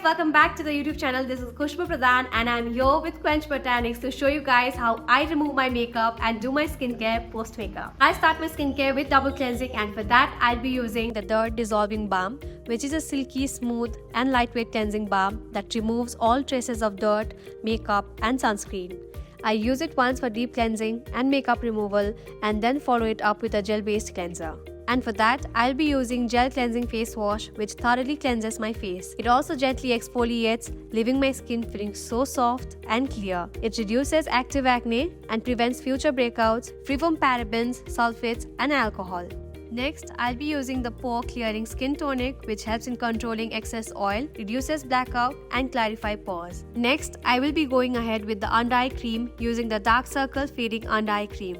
welcome back to the YouTube channel. This is Kushbu Pradhan and I'm here with Quench Botanics to show you guys how I remove my makeup and do my skincare post makeup. I start my skincare with double cleansing, and for that I'll be using the Dirt Dissolving Balm, which is a silky, smooth and lightweight cleansing balm that removes all traces of dirt, makeup and sunscreen. I use it once for deep cleansing and makeup removal and then follow it up with a gel-based cleanser. And for that, I'll be using gel cleansing face wash, which thoroughly cleanses my face. It also gently exfoliates, leaving my skin feeling so soft and clear. It reduces active acne and prevents future breakouts, free from parabens, sulfates and alcohol. Next, I'll be using the Pore Clearing Skin Tonic, which helps in controlling excess oil, reduces blackout and clarify pores. Next, I will be going ahead with the Under Eye Cream using the Dark Circle Fading Under Eye Cream.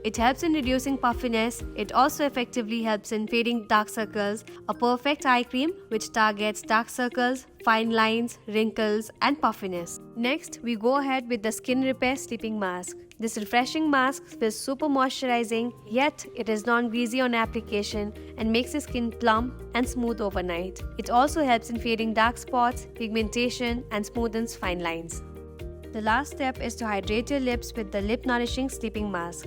It helps in reducing puffiness. It also effectively helps in fading dark circles, a perfect eye cream which targets dark circles, fine lines, wrinkles and puffiness. Next, we go ahead with the Skin Repair Sleeping Mask. This refreshing mask feels super moisturizing, yet it is non-greasy on application and makes the skin plump and smooth overnight. It also helps in fading dark spots, pigmentation and smoothens fine lines. The last step is to hydrate your lips with the Lip Nourishing Sleeping Mask.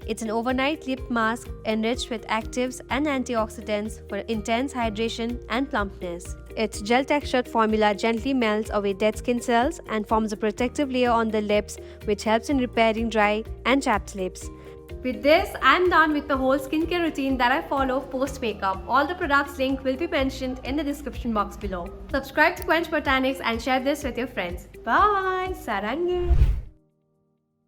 It's an overnight lip mask enriched with actives and antioxidants for intense hydration and plumpness. Its gel-textured formula gently melts away dead skin cells and forms a protective layer on the lips, which helps in repairing dry and chapped lips. With this, I'm done with the whole skincare routine that I follow post-makeup. All the products link will be mentioned in the description box below. Subscribe to Quench Botanics and share this with your friends. Bye! Sarangi!